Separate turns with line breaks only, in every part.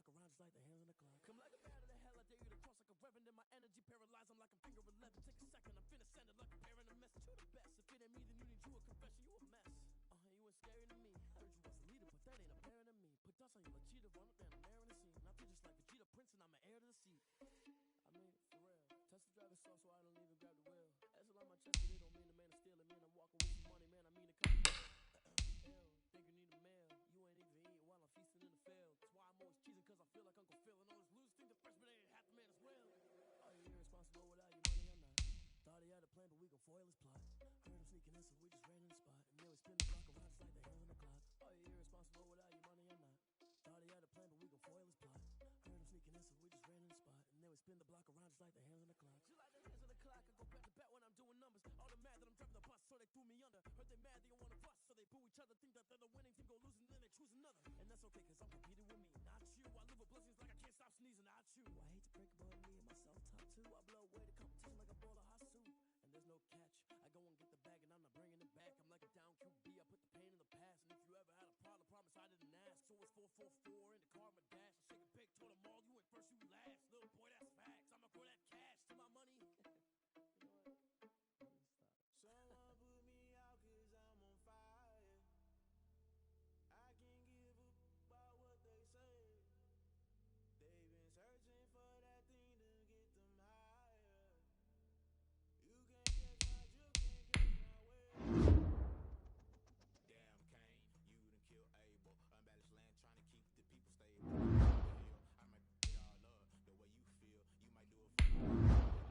block around just like the hands on the clock. Come like a bat of the hell, I dare you to cross like a reverend. In my energy paralyzed, I'm like I'm finger 11. Take a second, I'm finna send it like a parent a message to the best. If it ain't me, then you need you a confession, you a mess. You ain't scary to me. Heard you was a leader, but that ain't apparent to me. Put dust on you like cheetah, run up down the air in the scene. I feel just like Vegeta Prince and I'm an heir to the seat. I mean, for real. Test the driver's soft so I don't even grab the wheel. As a lot my chest, but it don't mean the man is stealing. Mean I'm walking with some money, man. I mean to come. Ew, think you need a mail. You ain't even eating while I'm feasting in the field. That's why I'm always cheesing, cause I feel like Uncle Phil. And all this losers think the freshman ain't half the man as well. Are you irresponsible without your money? I'm not. Thought he had a plan, but we gon' foil his plot. Heard him sneaking in, so we just ran in the spot. And then we spin the block around just like the hands on the clock. Are you irresponsible without your money? I'm not. Thought he had a plan, but we gon' foil his plot. Heard him sneaking in, so we just ran in the spot. And then we spin the block around just like the hands on the clock. Just like the hands on the clock, I go back to back when I'm doing numbers. All the mad that I'm driving the bus, so they threw me under. Heard they mad, they don't wanna bust, so they boo each other. Think that they're the winning team, go losing, then they choose another. And that's okay, cause I'm competing with me, not you. I live with blessings like I can't stop sneezing, not you. I hate to break it, but me and myself top two. I blow away the competition like a bowl of hot soup. And there's no catch. I go and get the bag and I'm not bringing it back. I'm like a down QB, I put the pain in the past. And if you ever had a problem, promise I didn't ask. So it's 444 in the car, my dash. I shake a big, told them all, you went first, you last. Little boy, that's facts. I'ma grow that cash to my money. You know what?
Someone put me out cause I'm on fire. I can't give up about what they say. They've been searching for that thing to get them higher. You can't catch my drift, can't catch my wave. Damn Kane, you done kill Abel. Unbalanced land trying to keep the people stable. I might get all up the way you feel. You might do it for all black.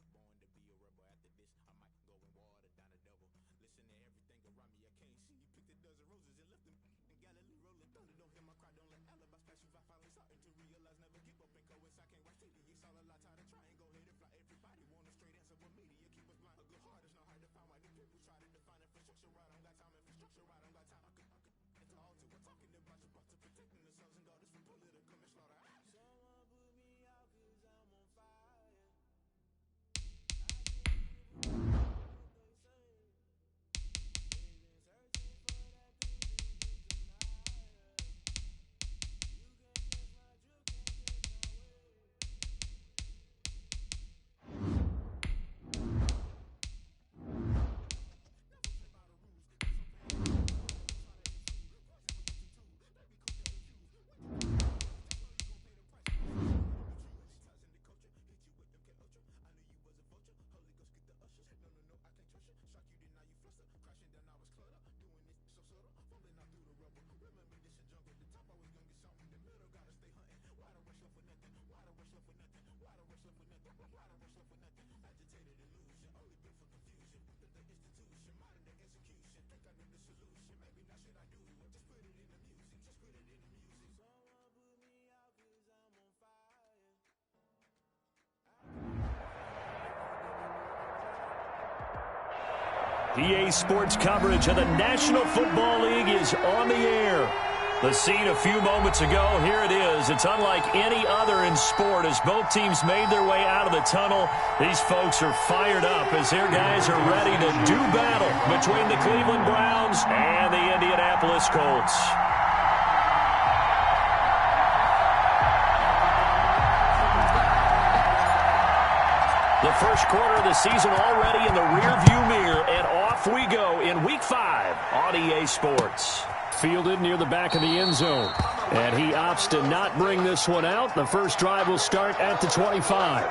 Born to be a rebel. After this, I might go and water down the devil. Listen to everything around me, I can't see. Picked a dozen roses and left them in Galilee rolling thunder. Don't hear my cry, don't let alibis pass you. I finally starting to realize never give up and coincide. Can't watch TV, it's all a lot. Tired of trying, go ahead and fly. Everybody want a straight answer, but media keep us blind. A good heart is not hard to find. Why the people try to define infrastructure right? I don't got time, infrastructure right? I don't got time. I could it's all to we're talking about you, about to protecting the sons and daughters from political and slaughter. Someone put me out cause I'm on fire. I can't give up what they say. They've been searching for that thing to get them higher. You can't catch my drift, can't catch my wave. Never play by the rules. Crashing down, I was cluttered. Doing this so subtle, falling out through the rubble. Remember this in jungle, the top I was gonna get something. The middle gotta stay hunting. Why the rush left for nothing? Why the rush left for nothing? Why the rush left for nothing? Why the rush left for nothing? Agitated illusion, only built for confusion. The institution, modern day execution. Think I knew the solution. Maybe not should I do it? Just put it in the music. Just put it in the music. Someone put me out cause I'm on fire.
EA Sports coverage of the National Football League is on the air. The scene a few moments ago, here it is. It's unlike any other in sport as both teams made their way out of the tunnel. These folks are fired up as their guys are ready to do battle between the Cleveland Browns and the Indianapolis Colts. The first quarter of the season already in the rearview mirror, and off we go in Week 5 on EA Sports. Fielded near the back of the end zone, and he opts to not bring this one out. The first drive will start at the 25.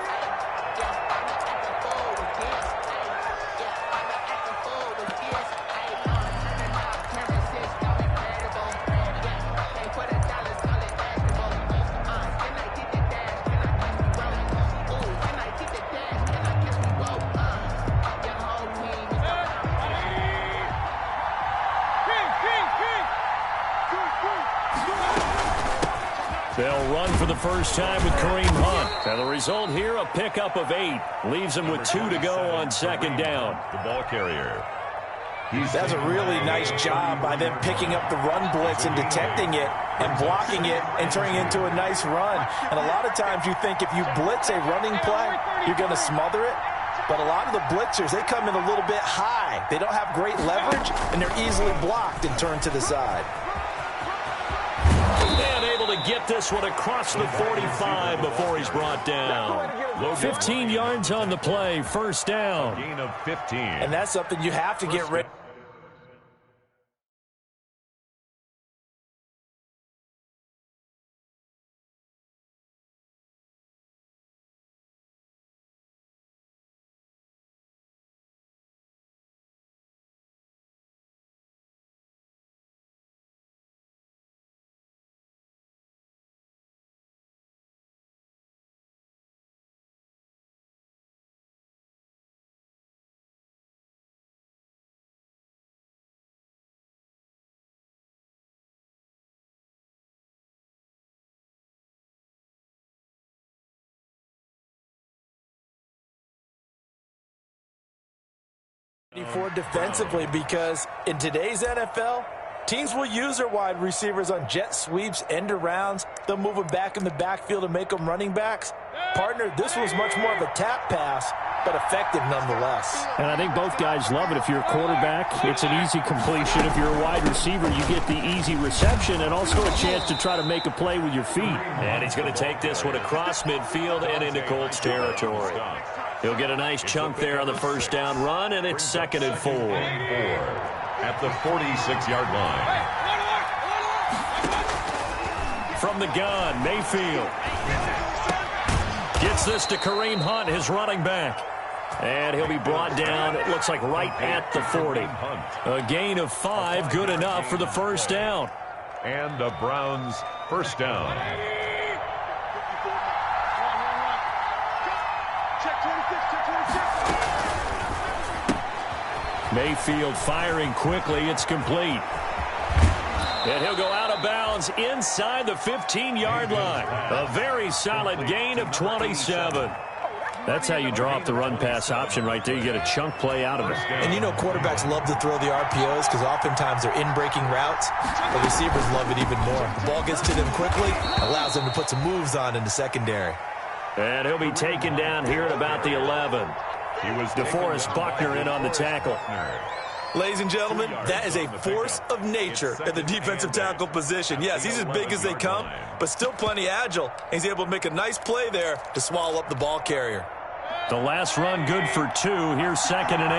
They'll run for the first time with Kareem Hunt. And the result here, a pickup of 8. Leaves them with 2 to go on second down. The ball carrier.
That's a really nice job by them picking up the run blitz and detecting it and blocking it and turning it into a nice run. And a lot of times you think if you blitz a running play, you're going to smother it. But a lot of the blitzers, they come in a little bit high. They don't have great leverage, and they're easily blocked and turned to the side.
And able to get this one across the 45 before he's brought down. 15 yards on the play, first down.
Gain of 15.
And that's something you have to get rid of. For defensively, because in today's NFL, teams will use their wide receivers on jet sweeps, end arounds. They'll move them back in the backfield and make them running backs. Partner, this was much more of a tap pass, but effective nonetheless.
And I think both guys love it. If you're a quarterback, it's an easy completion. If you're a wide receiver, you get the easy reception and also a chance to try to make a play with your feet. And he's going to take this one across midfield and into Colts territory. He'll get a nice chunk there on the first down run, and it's 2nd and 4.
At the 46-yard line.
From the gun, Mayfield gets this to Kareem Hunt, his running back. And he'll be brought down, it looks like right at the 40. A gain of 5, good enough for the first down.
And the Browns' first down.
Mayfield firing quickly. It's complete. And he'll go out of bounds inside the 15-yard line. A very solid gain of 27. That's how you draw up the run-pass option right there. You get a chunk play out of it.
And you know quarterbacks love to throw the RPOs because oftentimes they're in-breaking routes. The receivers love it even more. The ball gets to them quickly, allows them to put some moves on in the secondary.
And he'll be taken down here at about the 11.
He was
DeForest Buckner in on the tackle.
Ladies and gentlemen, that is a force of nature at the defensive tackle position. Yes, he's as big as they come, but still plenty agile. He's able to make a nice play there to swallow up the ball carrier.
The last run good for 2. Here's 2nd and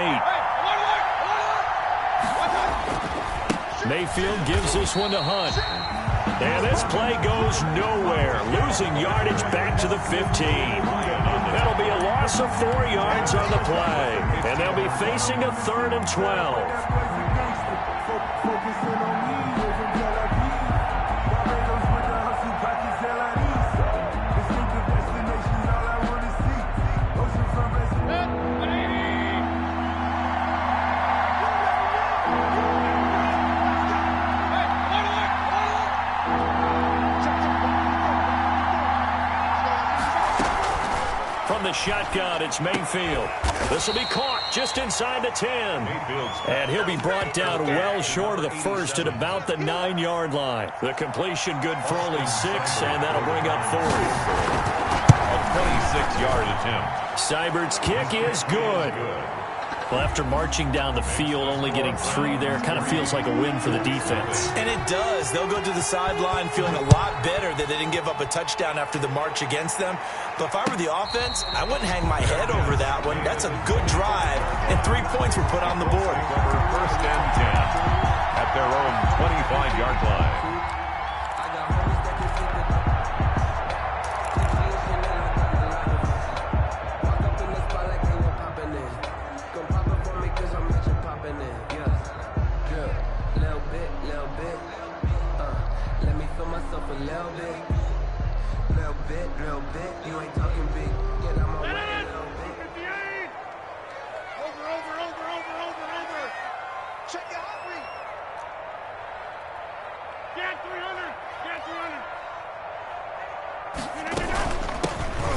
8. Mayfield gives this one to Hunt. And this play goes nowhere. Losing yardage back to the 15. That'll be a loss of 4 yards on the play. And they'll be facing a 3rd and 12. The shotgun, it's Mayfield. This will be caught just inside the 10. And he'll be brought down well short of the first at about the 9-yard line. The completion good for only 6, and that'll bring up 4.
A 26-yard attempt.
Seibert's kick is good. Well, after marching down the field, only getting 3 there, kind of feels like a win for the defense.
And it does. They'll go to the sideline feeling a lot better that they didn't give up a touchdown after the march against them. But if I were the offense, I wouldn't hang my head over that one. That's a good drive, and 3 points were put on the board.
First and 10 at their own 25-yard line.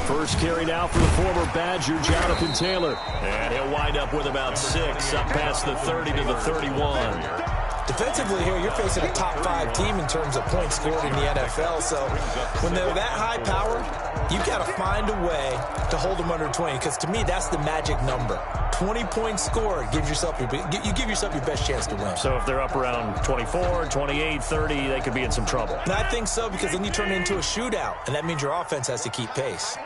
First carry now for the former Badger, Jonathan Taylor. And he'll wind up with about 6, up past the 30 to the 31.
Defensively here, you're facing a top 5 team in terms of points scored in the NFL. So when they're that high power, you got to find a way to hold them under 20. Because to me, that's the magic number. 20-point score, you give yourself your best chance to win.
So if they're up around 24, 28, 30, they could be in some trouble.
And I think so, because then you turn it into a shootout, and that means your offense has to keep pace.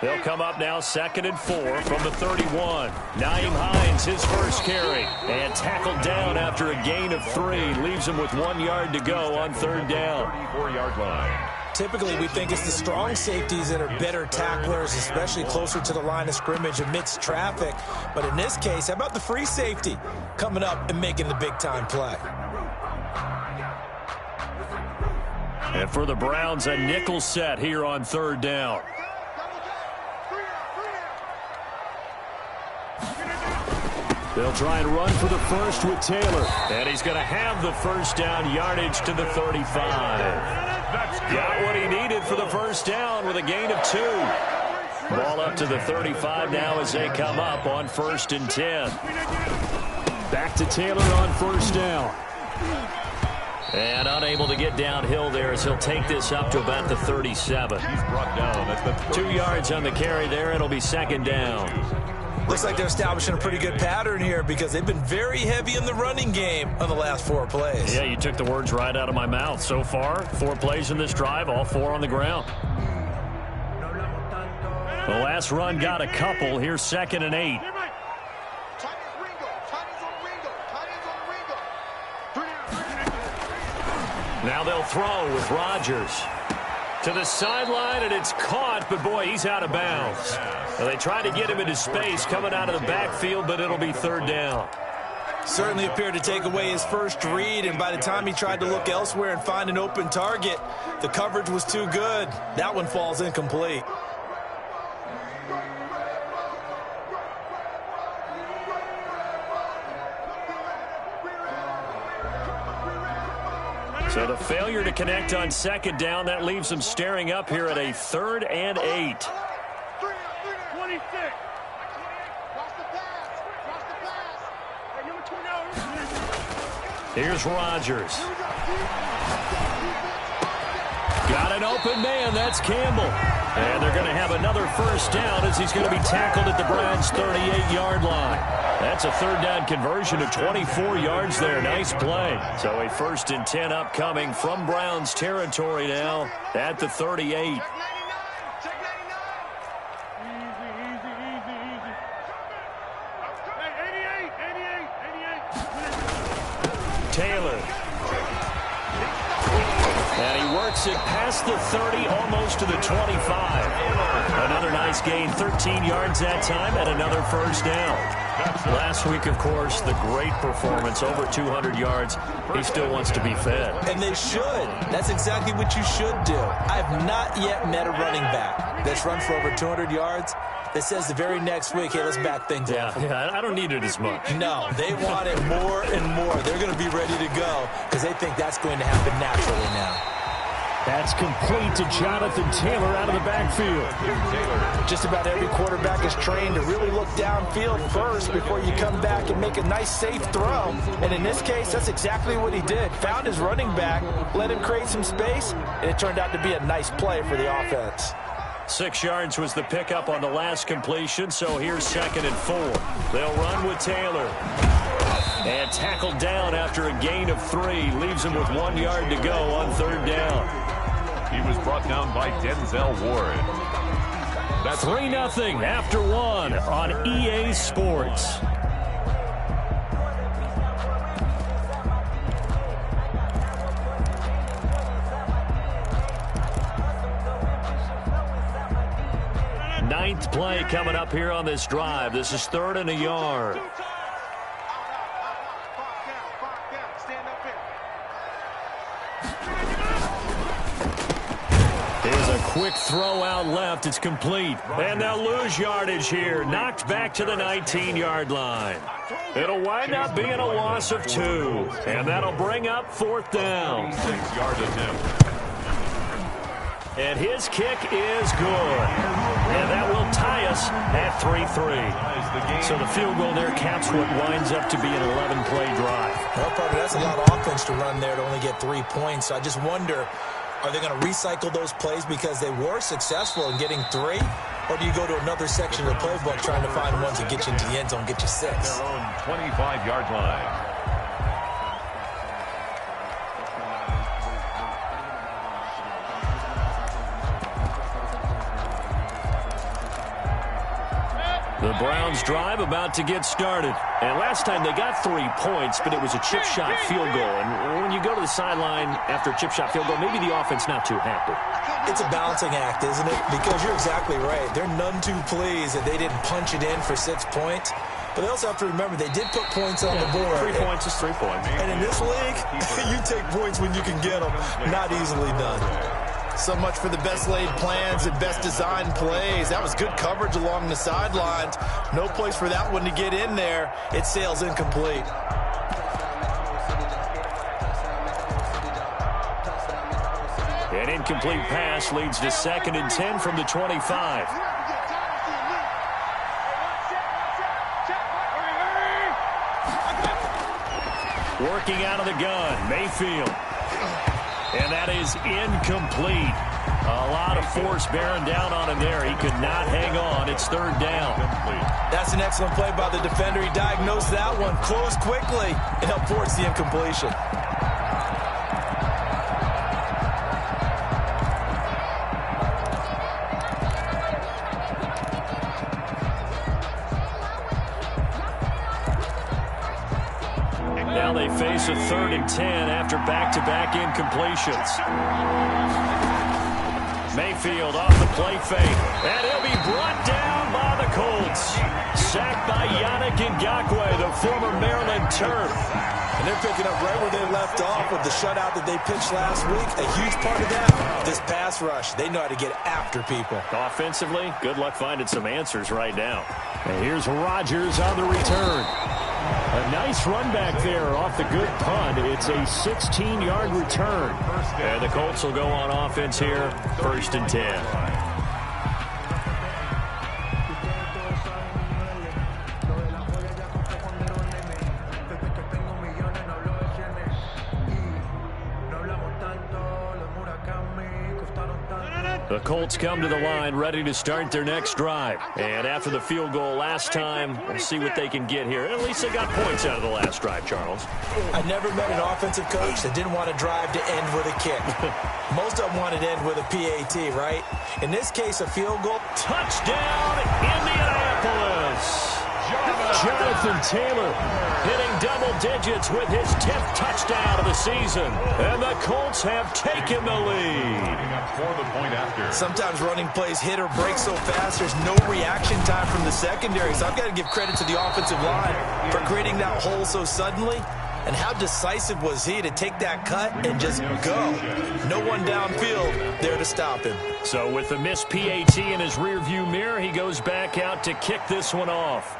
They'll come up now 2nd and 4 from the 31. Naeem Hines, his first carry, and tackled down after a gain of 3. Leaves him with 1 yard to go on 3rd down.
34-yard line.
Typically, we think it's the strong safeties that are better tacklers, especially closer to the line of scrimmage amidst traffic. But in this case, how about the free safety coming up and making the big-time play?
And for the Browns, a nickel set here on 3rd down. They'll try and run for the first with Taylor. And he's going to have the first down yardage to the 35. Got what he needed for the first down with a gain of 2. Ball up to the 35 now as they come up on 1st and 10. Back to Taylor on 1st down. And unable to get downhill there as he'll take this up to about the 37.
He's brought down at the
2 yards on the carry there. It'll be 2nd down.
Looks like they're establishing a pretty good pattern here because they've been very heavy in the running game on the last 4 plays.
Yeah, you took the words right out of my mouth. So far, 4 plays in this drive, all 4 on the ground. The last run got a couple. Here's 2nd and 8. Now they'll throw with Rodgers. To the sideline, and it's caught, but boy, he's out of bounds. Well, they tried to get him into space coming out of the backfield, but it'll be 3rd down.
Certainly appeared to take away his first read, and by the time he tried to look elsewhere and find an open target, the coverage was too good. That one falls incomplete.
So the failure to connect on 2nd down, that leaves them staring up here at a 3rd and 8. Here's Rodgers. Got an open man. That's Campbell. And they're going to have another first down as he's going to be tackled at the Browns' 38-yard line. That's a 3rd down conversion of 24 yards there. Nice play. So a 1st and 10 upcoming from Browns territory now at the 38. Taylor. And he works it past the 30, almost to the 25. Another nice gain, 13 yards that time, and another first down. Last week, of course, the great performance, over 200 yards. He still wants to be fed.
And they should. That's exactly what you should do. I have not yet met a running back that's run for over 200 yards that says the very next week, hey, let's back things up.
Yeah, I don't need it as much.
No, they want it more and more. They're going to be ready to go because they think that's going to happen naturally now.
That's complete to Jonathan Taylor out of the backfield.
Just about every quarterback is trained to really look downfield first before you come back and make a nice, safe throw. And in this case, that's exactly what he did. Found his running back, let him create some space, and it turned out to be a nice play for the offense.
6 yards was the pickup on the last completion, so here's 2nd and 4. They'll run with Taylor. And tackled down after a gain of 3. Leaves him with 1 yard to go on 3rd down.
He was brought down by Denzel Ward.
That's 3-0 after 1 on EA Sports. Ninth play coming up here on this drive. This is 3rd and a yard. Here's a quick throw out left. It's complete. And they'll lose yardage here. Knocked back to the 19-yard line. It'll wind up being a loss of 2. And that'll bring up 4th down.
6-yard attempt.
And his kick is good. And that will tie us at 3-3. So the field goal there caps what winds up to be an 11-play drive.
Well, partner, that's a lot of offense to run there to only get 3 points. So I just wonder, Are they going to recycle those plays because they were successful in getting 3? Or do you go to another section of the playbook trying to find ones that get you into the end zone, get you 6?
Their own 25-yard line.
The Browns drive about to get started. And last time they got 3 points, but it was a chip shot field goal. And when you go to the sideline after a chip shot field goal, maybe the offense not too happy.
It's a balancing act, isn't it? Because you're exactly right. They're none too pleased that they didn't punch it in for 6 points. But they also have to remember they did put points on the board.
3 points is 3 points.
And in this league, you take points when you can get them. Not easily done.
So much for the best laid plans and best designed plays. That was good coverage along the sidelines. No place for that one to get in there. It sails incomplete.
An incomplete pass leads to 2nd and 10 from the 25. Working out of the gun, Mayfield. And that is incomplete. A lot of force bearing down on him there. He could not hang on. It's 3rd down.
That's an excellent play by the defender. He diagnosed that one, closed quickly, and helped force the incompletion.
Now they face a 3rd and 10 after back-to-back incompletions. Mayfield off the play fake, and he'll be brought down by the Colts. Sacked by Yannick Ngakoue, the former Maryland Terp.
And they're picking up right where they left off with the shutout that they pitched last week. A huge part of that, this pass rush. They know how to get after people.
Offensively, good luck finding some answers right now. And here's Rodgers on the return. A nice run back there off the good punt. It's a 16-yard return. And the Colts will go on offense here, 1st and 10. The Colts come to the line ready to start their next drive. And after the field goal last time, we'll see what they can get here. At least they got points out of the last drive, Charles.
I never met an offensive coach that didn't want to drive to end with a kick. Most of them wanted to end with a PAT, right? In this case, a field goal.
Touchdown, Indianapolis! Jonathan Taylor hitting double digits with his 10th touchdown of the season. And the Colts have taken the lead.
For the point after.
Sometimes running plays hit or break so fast, there's no reaction time from the secondary. So I've got to give credit to the offensive line for creating that hole so suddenly. And how decisive was he to take that cut and just go? No one downfield there to stop him.
So with the missed PAT in his rearview mirror, he goes back out to kick this one off.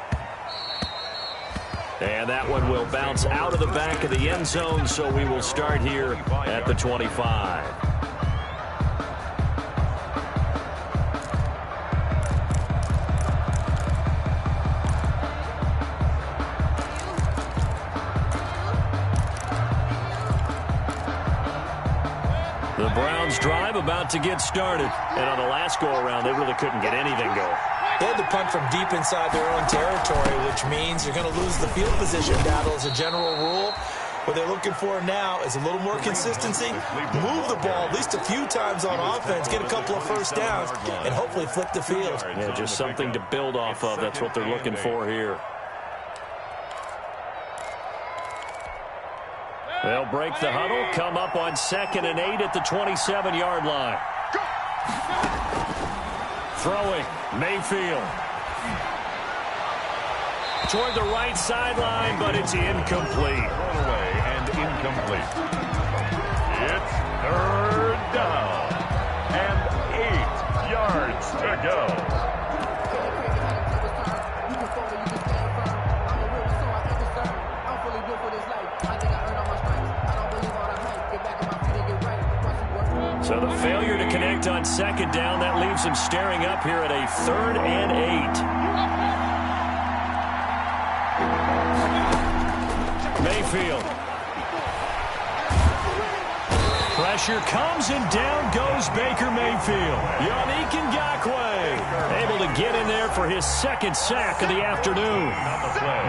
And that one will bounce out of the back of the end zone, so we will start here at the 25. The Browns drive about to get started. And on the last go-around, they really couldn't get anything going.
They had to punt from deep inside their own territory, which means you're going to lose the field position battle as a general rule. What they're looking for now is a little more consistency, move the ball at least a few times on offense, get a couple of first downs, and hopefully flip the field.
Yeah, just something to build off of. That's what they're looking for here. They'll break the huddle, come up on 2nd and 8 at the 27-yard line. Throwing, Mayfield. Toward the right sideline, but it's incomplete.
Thrown away and incomplete. It's 3rd down and 8 yards to go.
So the failure to connect on 2nd down, that leaves him staring up here at a 3rd and 8. Mayfield. Pressure comes, and down goes Baker Mayfield. Yannick Ngakoue able to get in there for his second sack of the afternoon.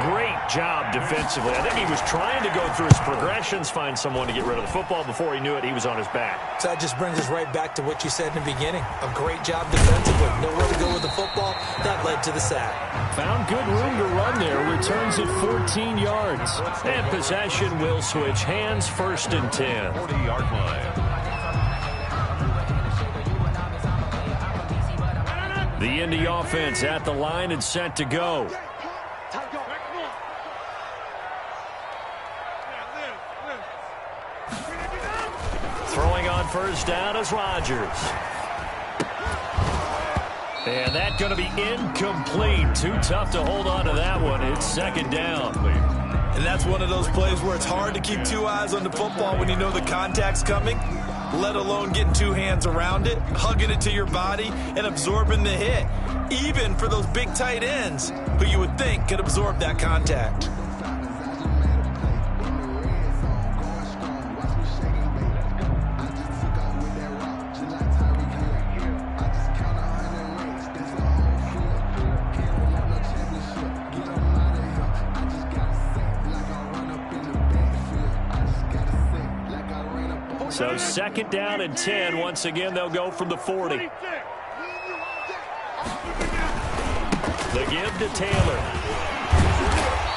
Great job defensively. I think he was trying to go through his progressions, find someone to get rid of the football. Before he knew it, he was on his back.
So that just brings us right back to what you said in the beginning. A great job defensively. Nowhere to go with the football. That led to the sack. Found good room to run there. Returns at 14 yards.
And possession will switch hands, 1st and 10.
40-yard line.
The Indy offense at the line and set to go. Throwing on first down is Rodgers. And that's going to be incomplete. Too tough to hold on to that one. It's 2nd down.
And that's one of those plays where it's hard to keep 2 eyes on the football when you know the contact's coming, let alone getting 2 hands around it, hugging it to your body, and absorbing the hit, even for those big tight ends who you would think could absorb that contact.
So 2nd down and 10. Once again, they'll go from the 40. The give to Taylor.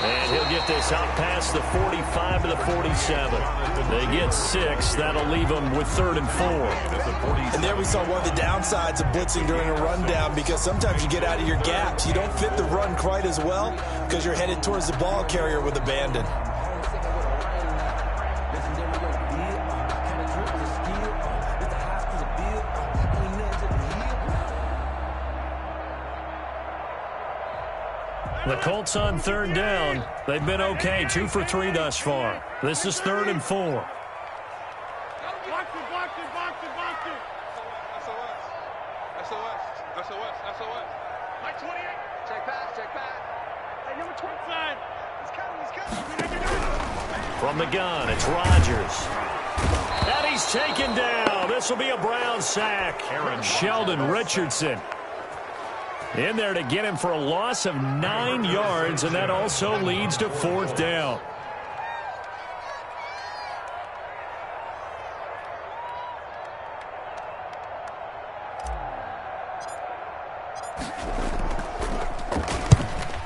And he'll get this out past the 45 to the 47. They get 6. That'll leave them with 3rd and 4.
And there we saw one of the downsides of blitzing during a rundown, because sometimes you get out of your gaps. You don't fit the run quite as well because you're headed towards the ball carrier with abandon.
The Colts on 3rd down. They've been okay, 2 for 3 thus far. This is 3rd and 4.
Box it. SOS. Mike 28. Check pass. Hey, number 25. He's coming.
From the gun, it's Rodgers. And he's taken down. This will be a Brown sack. Sheldon Richardson in there to get him for a loss of 9 yards, and that also leads to 4th down.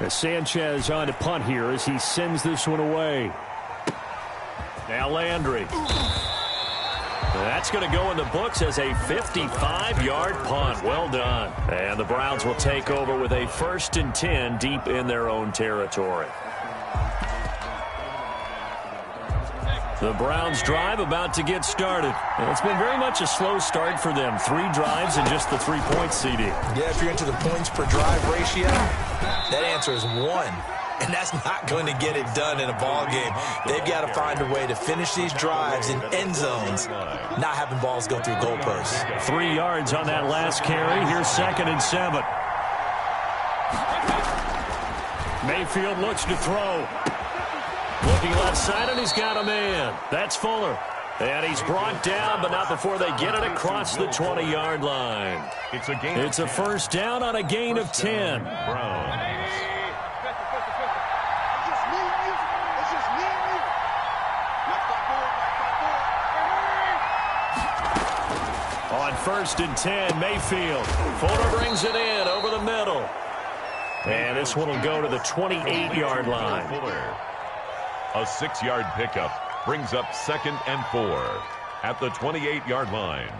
Sanchez on to punt here as he sends this one away. Now Landry. That's going to go in the books as a 55-yard punt. Well done. And the Browns will take over with a 1st and 10 deep in their own territory. The Browns drive about to get started. And it's been very much a slow start for them. 3 drives and just the 3-point CD.
Yeah, if you're into the points per drive ratio, that answer is 1. And that's not going to get it done in a ball game. They've got to find a way to finish these drives in end zones, not having balls go through goalposts.
3 yards on that last carry. Here's 2nd and 7. Mayfield looks to throw. Looking left side, and he's got a man. That's Fuller. And he's brought down, but not before they get it across the 20-yard line. It's a 1st down on a gain of 10. Browns. On 1st and 10, Mayfield. Fuller brings it in over the middle. And this one will go to the 28-yard line.
Fuller. A 6-yard pickup brings up 2nd and 4 at the 28-yard line.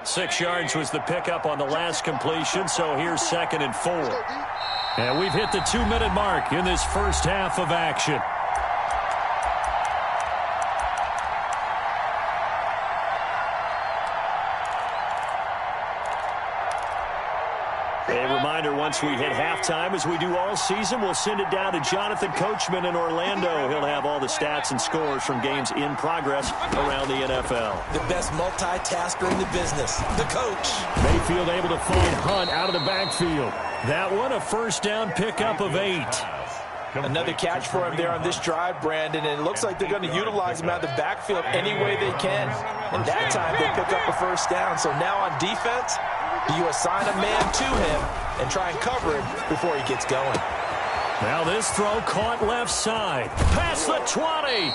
6 yards was the pickup on the last completion, so here's 2nd and 4. And we've hit the 2-minute mark in this first half of action. A reminder, once we hit halftime, as we do all season, we'll send it down to Jonathan Coachman in Orlando. He'll have all the stats and scores from games in progress around the NFL.
The best multitasker in the business, the coach.
Mayfield able to find Hunt out of the backfield. That one, a 1st down pickup of 8.
Another catch for him there on this drive, Brandon, and it looks like they're going to utilize him out of the backfield any way they can. And that time they pick up a first down. So now on defense, do you assign a man to him and try and cover him before he gets going?
Now this throw caught left side. Past the 20.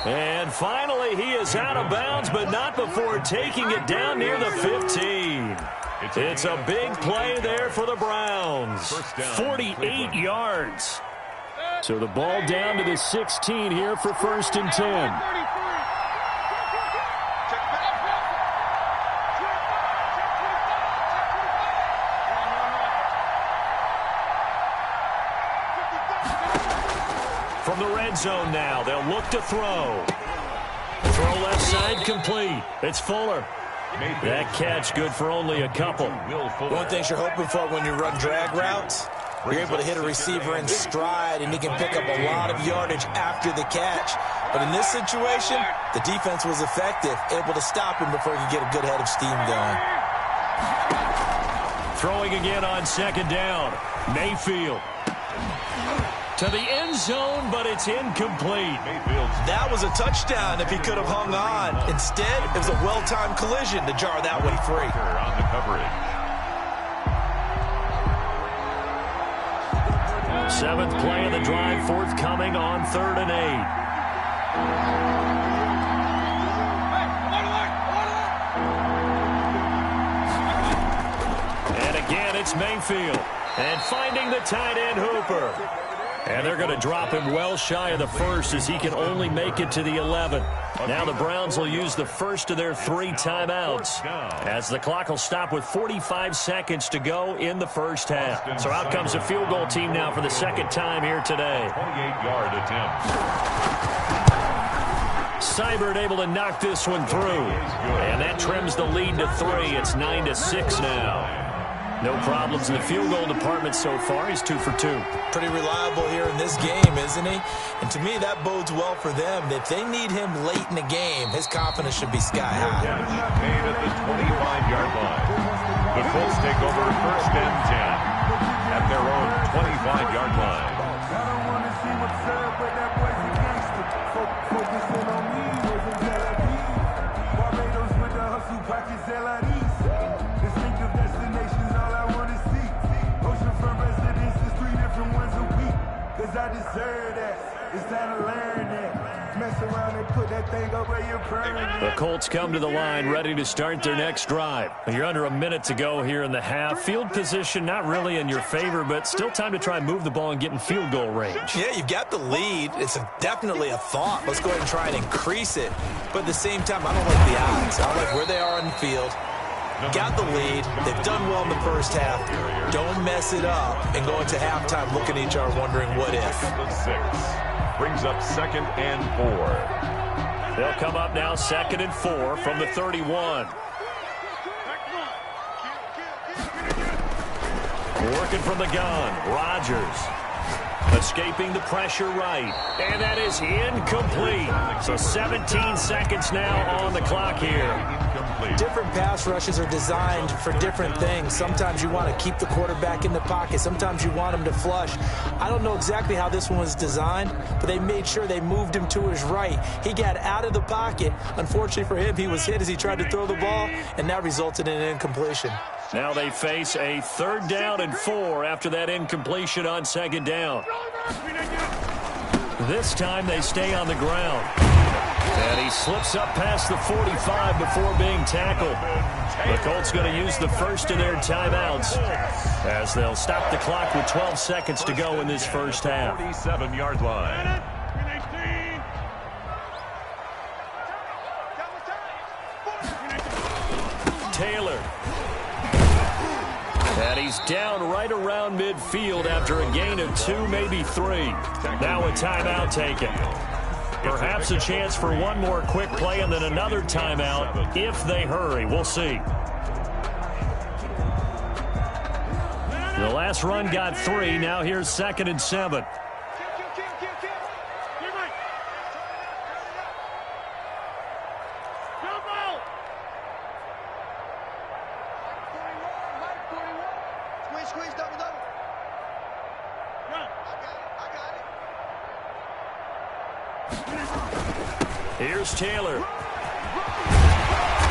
And finally he is out of bounds, but not before taking it down near the 15. It's a big play there for the Browns. 48 yards. So the ball down to the 16 here for 1st and 10. From the red zone now, they'll look to throw. Throw left side complete. It's Fuller. That catch good for only a couple.
One thing you're hoping for when you run drag routes, you're able to hit a receiver in stride, and he can pick up a lot of yardage after the catch. But in this situation, the defense was effective, able to stop him before he could get a good head of steam going.
Throwing again on 2nd down. Mayfield. To the end zone, but it's incomplete.
That was a touchdown if he could have hung on. Instead, it was a well-timed collision to jar that one free.
On the coverage.
7th play of the drive forthcoming on 3rd and 8. And again, it's Mayfield. And finding the tight end Hooper. And they're going to drop him well shy of the 1st as he can only make it to the 11. Now the Browns will use the first of their 3 timeouts as the clock will stop with 45 seconds to go in the 1st half. So out comes a field goal team now for the 2nd time here today.
28-yard attempt.
Seibert able to knock this one through. And that trims the lead to 3. It's 9-6 now. No problems in the field goal department so far. He's 2 for 2.
Pretty reliable here in this game, isn't he? And to me, that bodes well for them. If they need him late in the game, his confidence should be sky high.
Made at the 25-yard line. The Colts take over 1st and 10 at their own 25-yard line.
I don't want to seem absurd, but that boy's a gangster. Focusing on me wasn't Tel Aviv. Barbados with the hustle pockets, LIDs. Distinctive destinations, all I want to see. Oceanfront residences, 3 different ones a week. Cause I deserve that. It's time to learn that. Mess around and put that thing up where you're permanent.
The Colts come to the line ready to start their next drive. You're under a minute to go here in the half. Field position not really in your favor, but still time to try and move the ball and get in field goal range.
Yeah, you've got the lead. It's definitely a thought. Let's go ahead and try and increase it. But at the same time, I don't like the odds. I don't like where they are on the field. Got the lead. They've done well in the 1st half. Don't mess it up and go into halftime looking at each other wondering what if.
6 brings up 2nd and 4.
They'll come up now 2nd and 4 from the 31. Working from the gun, Rodgers. Escaping the pressure right. And that is incomplete. So 17 seconds now on the clock here.
Different pass rushes are designed for different things. Sometimes you want to keep the quarterback in the pocket. Sometimes you want him to flush. I don't know exactly how this one was designed, but they made sure they moved him to his right. He got out of the pocket. Unfortunately for him, he was hit as he tried to throw the ball, and that resulted in an incompletion.
Now they face a 3rd down and 4 after that incompletion on 2nd down. This time they stay on the ground. And he slips up past the 45 before being tackled. The Colts going to use the first of their timeouts as they'll stop the clock with 12 seconds to go in this 1st half.
47-yard line.
Taylor. And he's down right around midfield after a gain of 2, maybe 3. Now a timeout taken. Perhaps a chance for one more quick play and then another timeout if they hurry. We'll see. The last run got 3. Now here's 2nd and 7.
Squeeze, double. I got it.
Here's Taylor.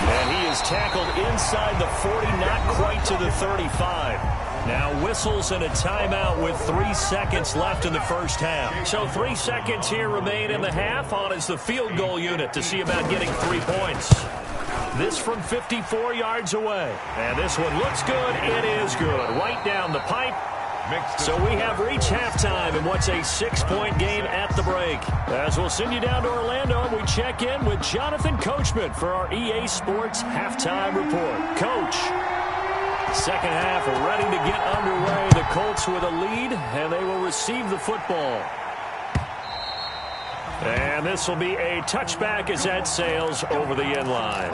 And he is tackled inside the 40, not quite to the 35. Now whistles and a timeout with 3 seconds left in the first half. So 3 seconds here remain in the half. On is the field goal unit to see about getting 3 points. This from 54 yards away. And this one looks good. It is good. Right down the pipe. So we have reached halftime in what's a 6-point game at the break. As we'll send you down to Orlando, we check in with Jonathan Coachman for our EA Sports Halftime Report. Coach, second half ready to get underway. The Colts with a lead, and they will receive the football. And this will be a touchback as that sails over the end line.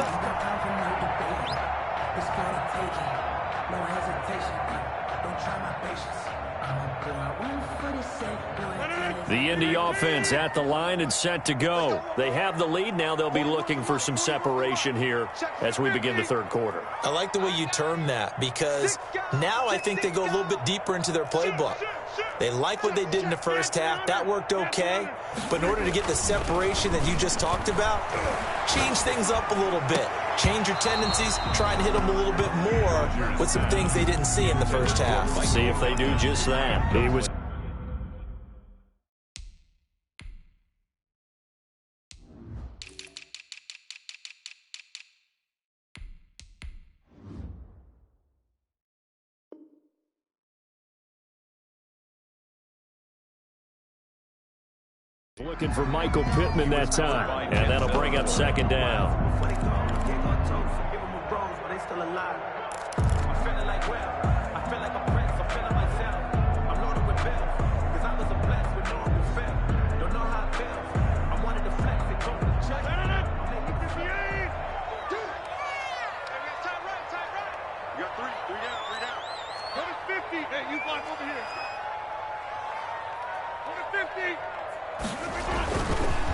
The Indy offense at the line and set to go. They have the lead. Now they'll be looking for some separation here as we begin the third quarter.
I like the way you term that because now I think they go a little bit deeper into their playbook. They like what they did in the first half. That worked okay. But in order to get the separation that you just talked about, change things up a little bit. Change your tendencies, try and hit them a little bit more with some things they didn't see in the first half.
See if they do just that. He was looking for Michael Pittman that time, and that'll bring up second down.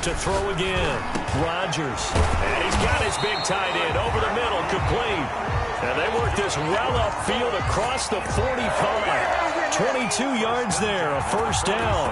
To throw again, Rodgers. And he's got his big tight end over the middle, complete. And they work this well upfield across the 45. 22 yards there, a first down.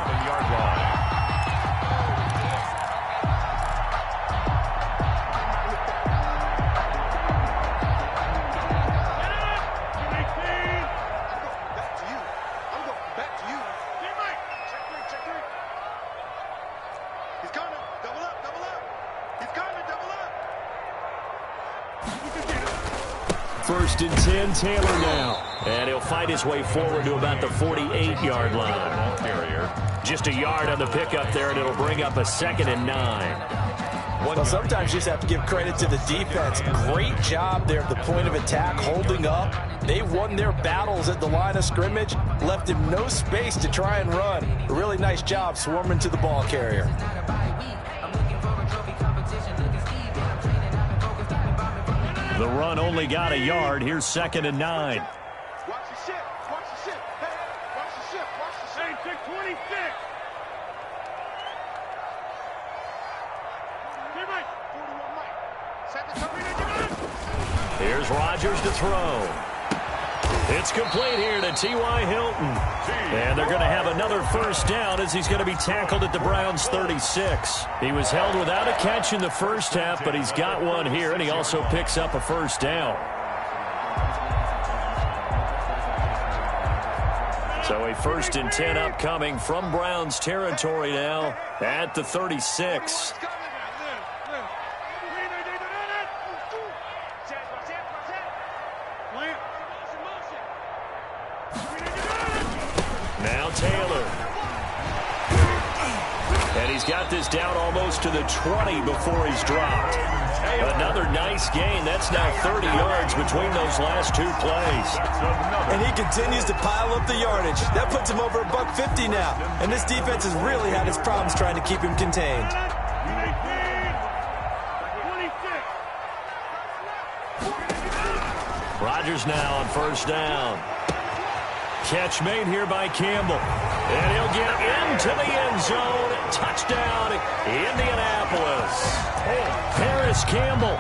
First and 10, Taylor now. And he'll fight his way forward to about the 48-yard line. Just a yard on the pickup there, and it'll bring up a 2nd and 9.
Well, sometimes you just have to give credit to the defense. Great job there at the point of attack, holding up. They won their battles at the line of scrimmage, left him no space to try and run. A really nice job swarming to the ball carrier.
The run only got a yard. Here's 2nd and 9.
Watch the ship. Watch the ship. Hey, watch the ship. Watch the ship. Hey, 26. Hey, Mike. 41, Mike. Set the target.
Here's Rodgers to throw. It's complete here to T.Y. Hilton. And they're going to have another first down as he's going to be tackled at the Browns' 36. He was held without a catch in the first half, but he's got one here, and he also picks up a first down. So a 1st and 10 upcoming from Browns territory now at the 36. Now Taylor. And he's got this down almost to the 20 before he's dropped. Another nice gain. That's now 30 yards between those last 2 plays.
And he continues to pile up the yardage. That puts him over $150 now. And this defense has really had its problems trying to keep him contained.
Rodgers now on first down. Catch made here by Campbell. And he'll get into the end zone. Touchdown, Indianapolis. Harris Campbell,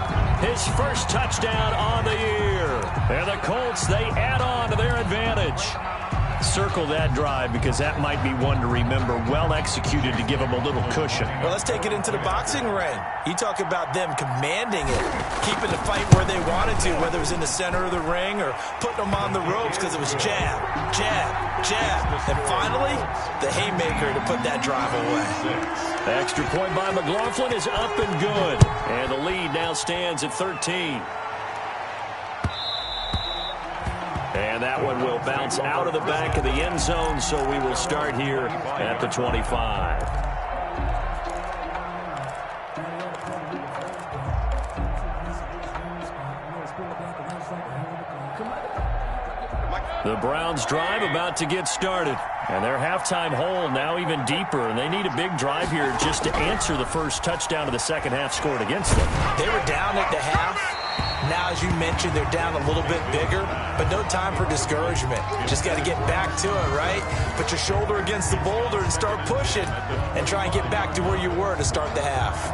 his first touchdown on the year. And the Colts, they add on to their advantage. circle that drive because that might be one to remember. Well executed to give them a little cushion.
Well, let's take it into the boxing ring. You talk about them commanding it, keeping the fight where they wanted to, whether it was in the center of the ring or putting them on the ropes because it was jab, jab, jab. And finally, the haymaker to put that drive away.
Extra point by McLaughlin is up and good. And the lead now stands at 13. And that one will bounce out of the back of the end zone, so we will start here at the 25. The Browns drive about to get started. And their halftime hole now even deeper, and they need a big drive here just to answer the first touchdown of the second half scored against them.
They were down at the half. Now, as you mentioned, they're down a little bit bigger, but no time for discouragement. Just got to get back to it, right? Put your shoulder against the boulder and start pushing and try and get back to where you were to start the half.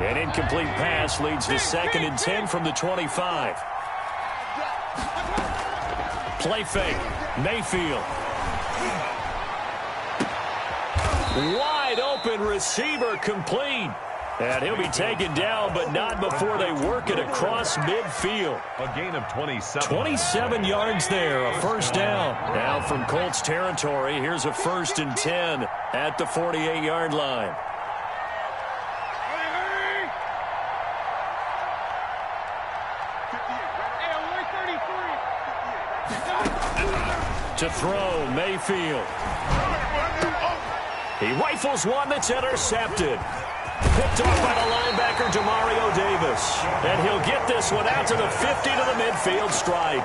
An incomplete pass leads to 2nd and 10 from the 25. Play fake. Mayfield. Wide open receiver complete. And he'll be taken down, but not before they work it across midfield.
A gain of 27.
27 yards there, a first down. Now from Colts territory, here's a 1st and 10 at the 48-yard line. To throw, Mayfield. He rifles one that's intercepted. Picked off by the linebacker, Demario Davis. And he'll get this one out to the 50 to the midfield stripe.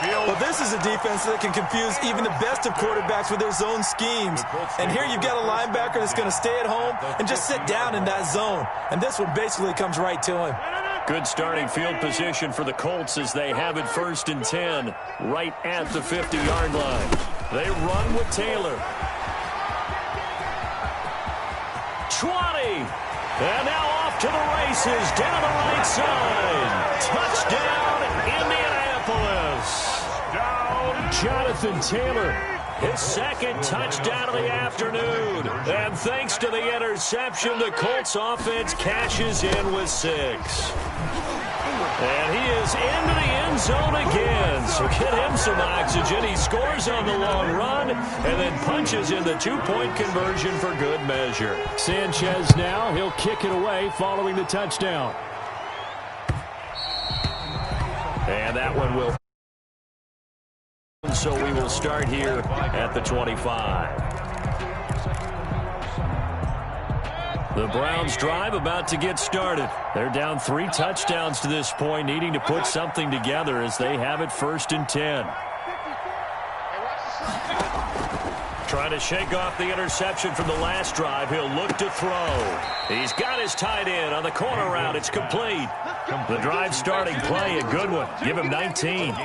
Well, this is a defense that can confuse even the best of quarterbacks with their zone schemes. And here you've got a linebacker that's going to stay at home and just sit down in that zone. And this one basically comes right to him.
Good starting field position for the Colts as they have it 1st and 10 right at the 50-yard line. They run with Taylor. 20. And now off to the races down the right side. Touchdown, Indianapolis. Jonathan Taylor, his 2nd touchdown of the afternoon. And thanks to the interception, the Colts offense cashes in with 6. And he is into the end zone again. So get him some oxygen. He scores on the long run and then punches in the 2-point conversion for good measure. Sanchez now, he'll kick it away following the touchdown. And that one will. So we will start here at the 25. The Browns drive about to get started. They're down 3 touchdowns to this point, needing to put something together as they have it 1st and 10. Trying to shake off the interception from the last drive. He'll look to throw. He's got his tight end on the corner route. It's complete. The drive starting play, a good one. Give him 19.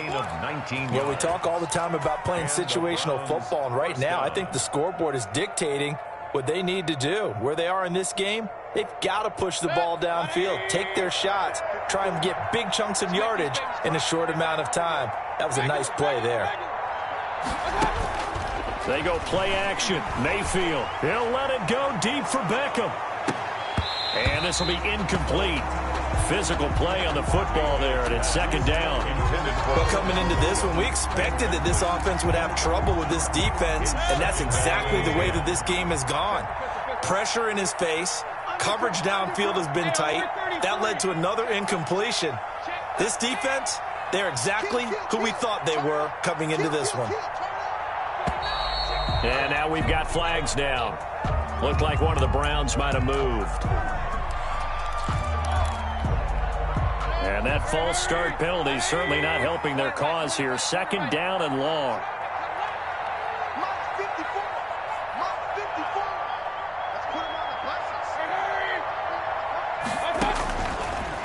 Well, we talk all the time about playing situational football, and right now I think the scoreboard is dictating what they need to do. Where they are in this game, they've got to push the ball downfield, take their shots, try and get big chunks of yardage in a short amount of time. That was a nice play there.
They go play action. Mayfield, he'll let it go deep for Beckham. And this will be incomplete. Physical play on the football there, and it's 2nd down.
Well, coming into this one, we expected that this offense would have trouble with this defense, and that's exactly the way that this game has gone. Pressure in his face, coverage downfield has been tight. That led to another incompletion. This defense, they're exactly who we thought they were coming into this one.
And now we've got flags down. Looked like one of the Browns might have moved. And that false start penalty certainly not helping their cause here. 2nd down and long.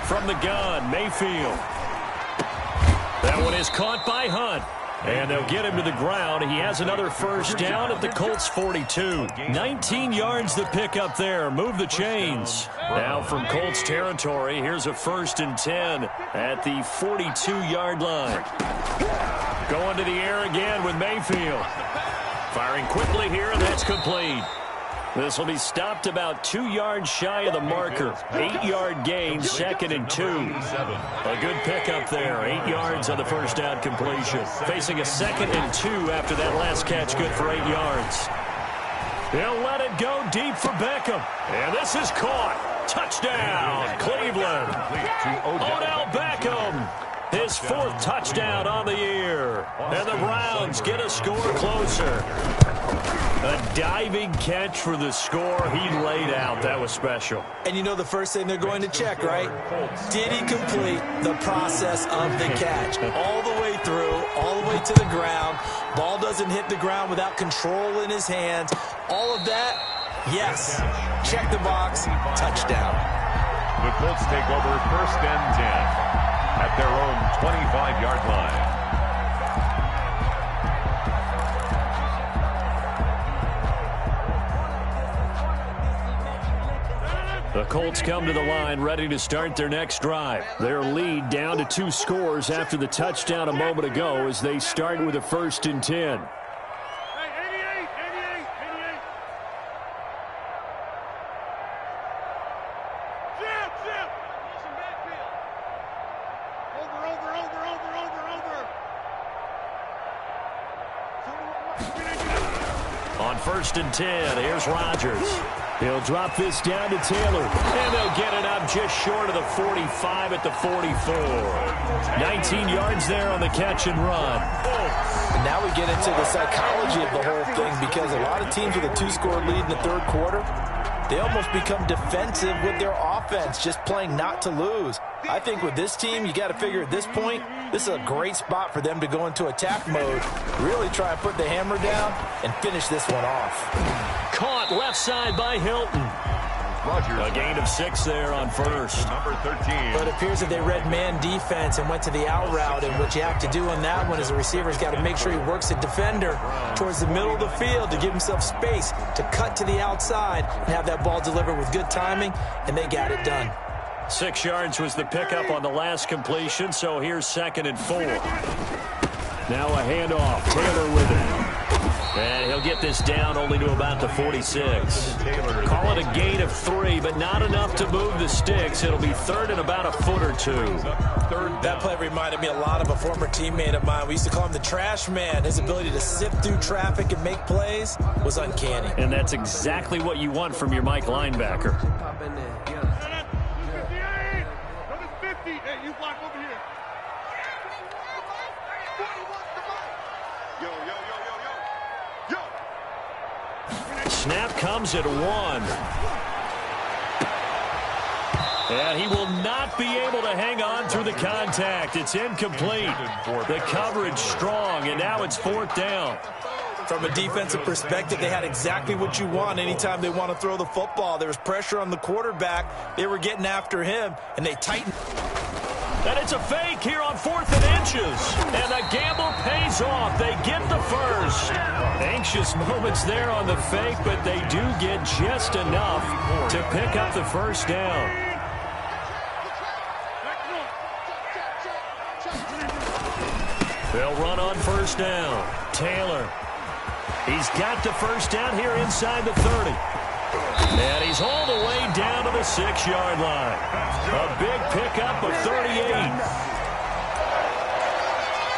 From the gun, Mayfield. That one is caught by Hunt. And they'll get him to the ground. He has another first down at the Colts 42. 19 yards to pick up there. Move the chains. Now from Colts territory, here's a 1st and 10 at the 42-yard line. Going to the air again with Mayfield. Firing quickly here, and that's complete. This will be stopped about 2 yards shy of the marker. 8-yard gain, 2nd and 2. A good pickup there. 8 yards on the first down completion. Facing a 2nd and 2 after that last catch, good for 8 yards. They'll let it go deep for Beckham. And this is caught. Touchdown, Cleveland. Odell Beckham. His 4th touchdown on the year. And the Browns get a score closer. A diving catch for the score. He laid out. That was special.
And you know the first thing they're going to check, right? Did he complete the process of the catch? All the way through, all the way to the ground. Ball doesn't hit the ground without control in his hands. All of that, yes. Check the box. Touchdown.
The Colts take over 1st and 10 at their own 25-yard line.
The Colts come to the line ready to start their next drive. Their lead down to 2 scores after the touchdown a moment ago as they start with a 1st and 10. On 1st and 10, here's Rodgers. He'll drop this down to Taylor, and they'll get it up just short of the 45 at the 44. 19 yards there on the catch and run.
And now we get into the psychology of the whole thing, because a lot of teams with a 2-score lead in the 3rd quarter, they almost become defensive with their offense, just playing not to lose. I think with this team, you got to figure at this point, this is a great spot for them to go into attack mode, really try and put the hammer down and finish this one off.
Caught left side by Hilton. A gain of 6 there on 1st.
Number 13.
But it appears that they read man defense and went to the out route, and what you have to do on that one is the receiver's got to make sure he works the defender towards the middle of the field to give himself space to cut to the outside and have that ball delivered with good timing, and they got it done.
6 yards was the pickup on the last completion, so here's 2nd and 4. Now a handoff. Taylor with it. And he'll get this down only to about the 46. Call it a gain of 3, but not enough to move the sticks. It'll be 3rd and about a foot or 2.
That play reminded me a lot of a former teammate of mine. We used to call him the trash man. His ability to sift through traffic and make plays was uncanny.
And that's exactly what you want from your Mike linebacker.
Hey, you block over here.
Snap comes at 1. And he will not be able to hang on through the contact. It's incomplete. The coverage strong, and now it's 4th down.
From a defensive perspective, they had exactly what you want anytime they want to throw the football. There was pressure on the quarterback. They were getting after him, and they tightened.
And it's a fake here on 4th and inches. And the gamble pays off. They get the first. Anxious moments there on the fake, but they do get just enough to pick up the first down. They'll run on 1st down. Taylor. He's got the first down here inside the 30. And he's all the way down to the 6-yard line. A big pickup of 38.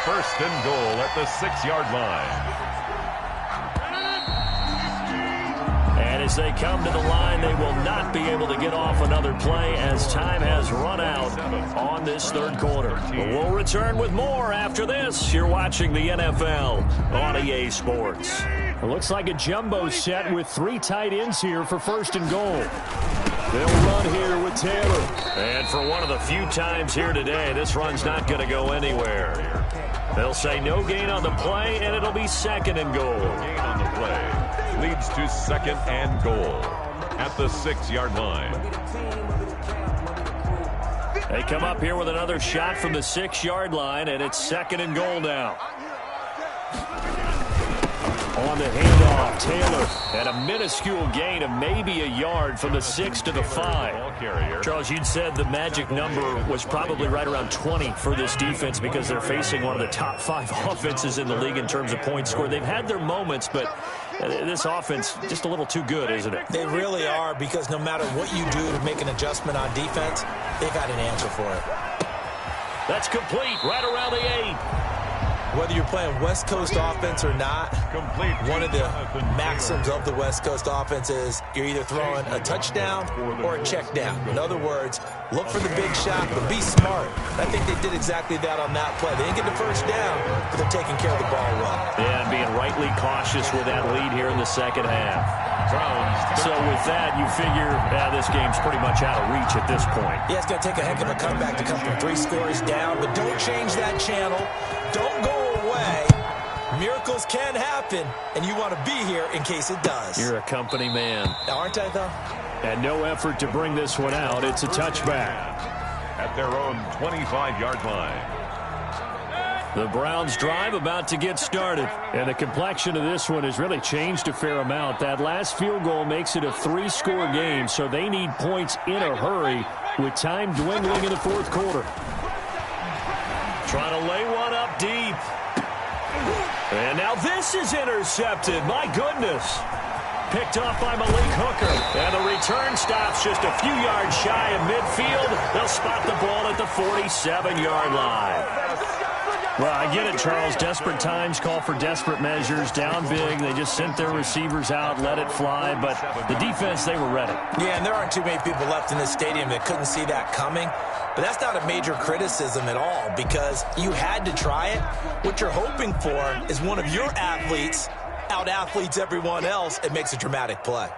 1st and goal at the 6-yard line.
And as they come to the line, they will not be able to get off another play as time has run out on this 3rd quarter. But we'll return with more after this. You're watching the NFL on EA Sports. It looks like a jumbo set with 3 tight ends here for 1st and goal. They'll run here with Taylor. And for one of the few times here today, this run's not going to go anywhere. They'll say no gain on the play, and it'll be 2nd and goal.
Gain on the play leads to 2nd and goal at the 6-yard line.
They come up here with another shot from the 6-yard line, and it's 2nd and goal now. on the handoff. Taylor at a minuscule gain of maybe a yard from the 6 to the 5. Charles, you'd said the magic number was probably right around 20 for this defense because they're facing one of the top 5 offenses in the league in terms of points scored. They've had their moments, but this offense just a little too good, isn't it?
They really are, because no matter what you do to make an adjustment on defense, they've got an answer for it.
That's complete right around the 8.
Whether you're playing West Coast offense or not, one of the maxims of the West Coast offense is you're either throwing a touchdown or a check down. In other words, look for the big shot, but be smart. I think they did exactly that on that play. They didn't get the first down, but they're taking care of the ball well.
Yeah, and being rightly cautious with that lead here in the second half. So with that, you figure this game's pretty much out of reach at this point.
Yeah, it's going to take a heck of a comeback to come from 3 scores down, but don't change that channel. Don't go away. Miracles can happen, and you want to be here in case it does.
You're a company man.
Aren't I, though?
And no effort to bring this one out. It's a touchback.
At their own 25-yard line.
The Browns' drive about to get started. And the complexion of this one has really changed a fair amount. That last field goal makes it a 3-score game, so they need points in a hurry with time dwindling in the fourth quarter. Trying to lay one up deep. And now this is intercepted. My goodness. Picked off by Malik Hooker. And the return stops just a few yards shy of midfield. They'll spot the ball at the 47-yard line. Well, I get it, Charles. Desperate times call for desperate measures. Down big. They just sent their receivers out, let it fly. But the defense, they were ready.
Yeah, and there aren't too many people left in this stadium that couldn't see that coming. But that's not a major criticism at all, because you had to try it. What you're hoping for is one of your athletes out-athletes everyone else and makes a dramatic play.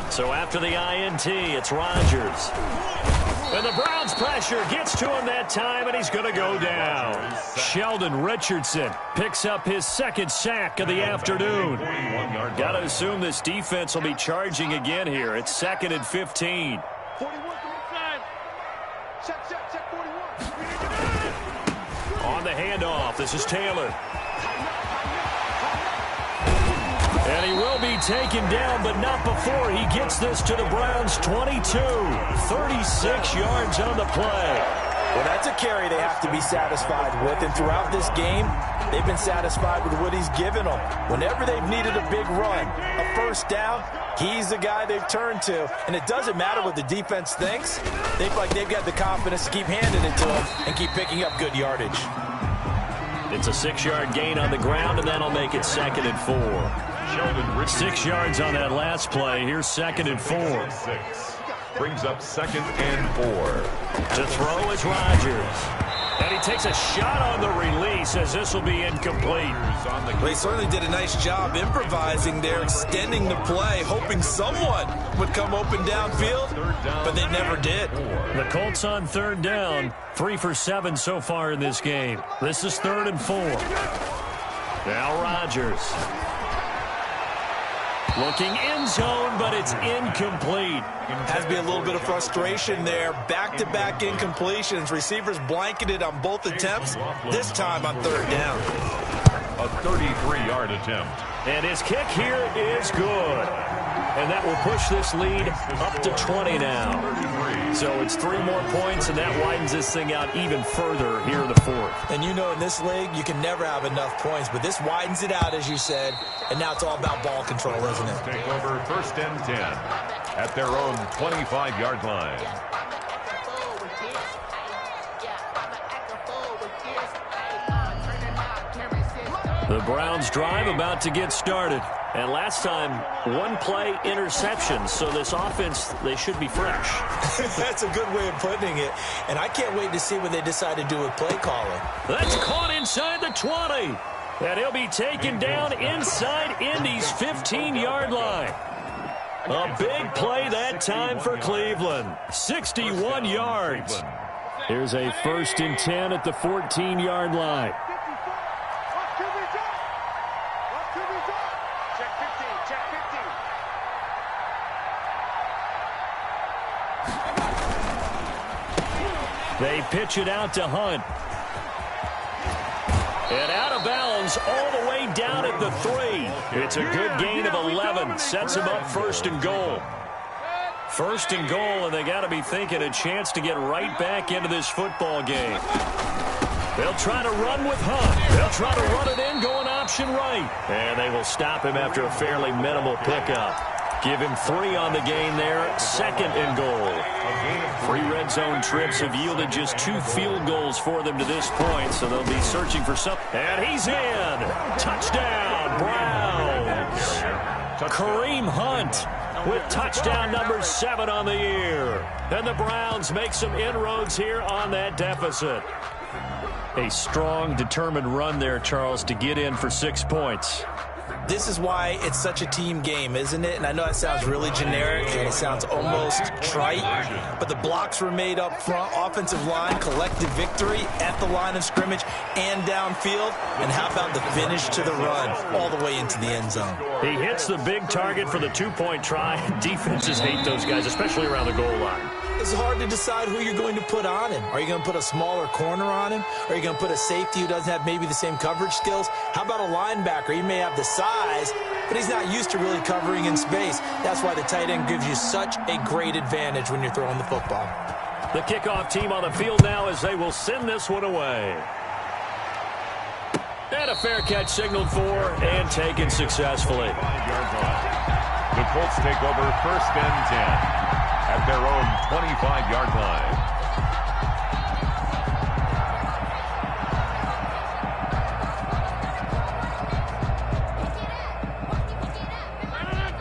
So after the INT, it's Rodgers. And the Browns pressure gets to him that time, and he's going to go down. Sheldon Richardson picks up his second sack of the afternoon. Got to assume this defense will be charging again here. It's 2nd and 15. On the handoff, this is Taylor. And he will be taken down, but not before he gets this to the Browns' 22. 36 yards on the play.
Well, that's a carry they have to be satisfied with, and throughout this game, they've been satisfied with what he's given them. Whenever they've needed a big run, a first down, he's the guy they've turned to. And it doesn't matter what the defense thinks. They feel like they've got the confidence to keep handing it to him and keep picking up good yardage.
It's a 6-yard gain on the ground, and that'll make it 2nd and 4. 6 yards on that last play. Here's 2nd and 4.
Brings up 2nd and 4.
To throw is Rodgers. And he takes a shot on the release as this will be incomplete.
Well, he certainly did a nice job improvising there, extending the play, hoping someone would come open downfield, but they never did.
The Colts on 3rd down, 3 for 7 so far in this game. This is 3rd and 4. Now Rodgers. Looking end zone, but it's incomplete.
Has to be a little bit of frustration there. Back-to-back incompletions. Receivers blanketed on both attempts, this time on 3rd down.
A 33-yard attempt.
And his kick here is good. And that will push this lead up to 20 now. So it's 3 more points, and that widens this thing out even further here in the 4th.
And you know in this league, you can never have enough points, but this widens it out, as you said, and now it's all about ball control, isn't it?
Take over 1st and 10 at their own 25-yard line.
The Browns drive about to get started. And last time, 1-play interception. So this offense, they should be fresh.
That's a good way of putting it. And I can't wait to see what they decide to do with play calling.
That's caught inside the 20. And he'll be taken down inside Indy's 15-yard line. A big play that time for Cleveland. 61 yards. Here's a 1st and 10 at the 14-yard line. They pitch it out to Hunt. And out of bounds all the way down at the 3. It's a good gain of 11. Sets him up 1st and goal. 1st and goal, and they got to be thinking a chance to get right back into this football game. They'll try to run with Hunt. They'll try to run it in, going option right. And they will stop him after a fairly minimal pickup. Give him 3 on the gain there, 2nd and goal. 3 red zone trips have yielded just 2 field goals for them to this point, so they'll be searching for something. And he's in. Touchdown, Browns. Kareem Hunt with touchdown number 7 on the year. And the Browns make some inroads here on that deficit. A strong, determined run there, Charles, to get in for 6 points.
This is why it's such a team game, isn't it? And I know that sounds really generic and it sounds almost trite, but the blocks were made up front, offensive line, collective victory at the line of scrimmage and downfield. And how about the finish to the run all the way into the end zone?
He hits the big target for the 2-point try. Defenses hate those guys, especially around the goal line.
It's hard to decide who you're going to put on him. Are you going to put a smaller corner on him? Are you going to put a safety who doesn't have maybe the same coverage skills? How about a linebacker? He may have the size, but he's not used to really covering in space. That's why the tight end gives you such a great advantage when you're throwing the football.
The kickoff team on the field now as they will send this one away. And a fair catch signaled for and taken successfully.
The Colts take over 1st and 10. At their own 25-yard line.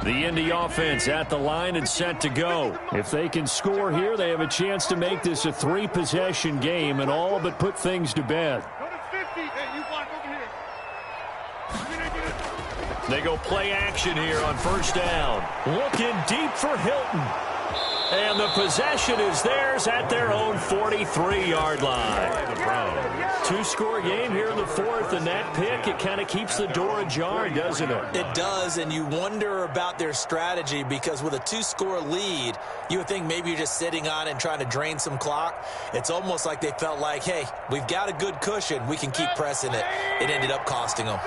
The Indy offense at the line and set to go. If they can score here, they have a chance to make this a 3-possession game and all but put things to bed. They go play action here on 1st down. Looking deep for Hilton. And the possession is theirs at their own 43-yard line. 2-score game here in the 4th, and that pick, it kind of keeps the door ajar, doesn't it?
It does, and you wonder about their strategy because with a 2-score lead, you would think maybe you're just sitting on it and trying to drain some clock. It's almost like they felt like, hey, we've got a good cushion. We can keep pressing it. It ended up costing them.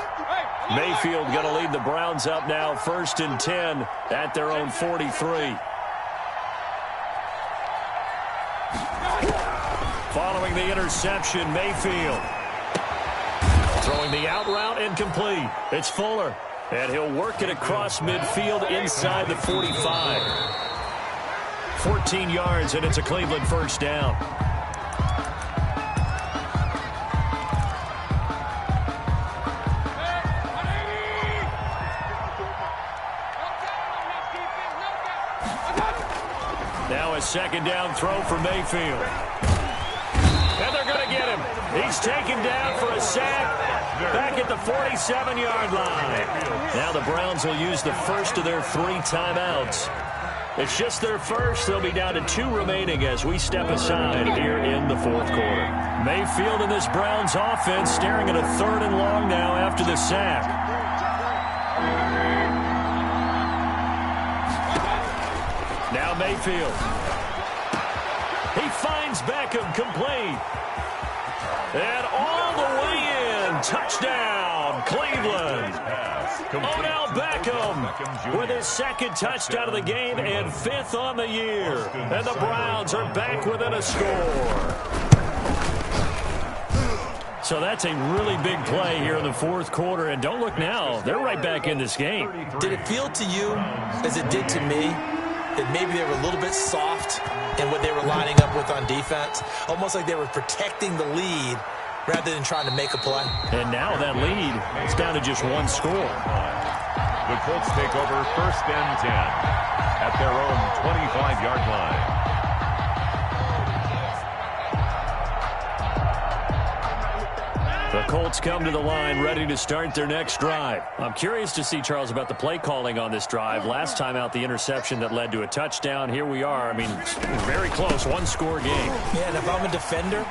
Mayfield going to lead the Browns up now, 1st and 10 at their own 43. Following the interception, Mayfield. Throwing the out route incomplete. It's Fuller. And he'll work it across midfield inside the 45. 14 yards, and it's a Cleveland 1st down. Now a 2nd down throw for Mayfield. And they're going to get him. He's taken down for a sack back at the 47-yard line. Now the Browns will use the first of their 3 timeouts. It's just their first. They'll be down to 2 remaining as we step aside here in the 4th quarter. Mayfield and this Browns offense staring at a 3rd and long now after the sack. Now Mayfield. He finds Beckham complete. And all the way in. Touchdown, Cleveland. Odell Beckham with his 2nd touchdown of the game and 5th on the year. And the Browns are back within a score. So that's a really big play here in the 4th quarter. And don't look now. They're right back in this game.
Did it feel to you, as it did to me, that maybe they were a little bit soft in what they were lining up with on defense? Almost like they were protecting the lead rather than trying to make a play.
And now that lead is down to just 1 score.
The Colts take over 1st and 10 at their own 25-yard line.
The Colts come to the line ready to start their next drive. I'm curious to see, Charles, about the play calling on this drive. Last time out, the interception that led to a touchdown. Here we are. I mean, very close, 1-score game.
Yeah, and if I'm a defender,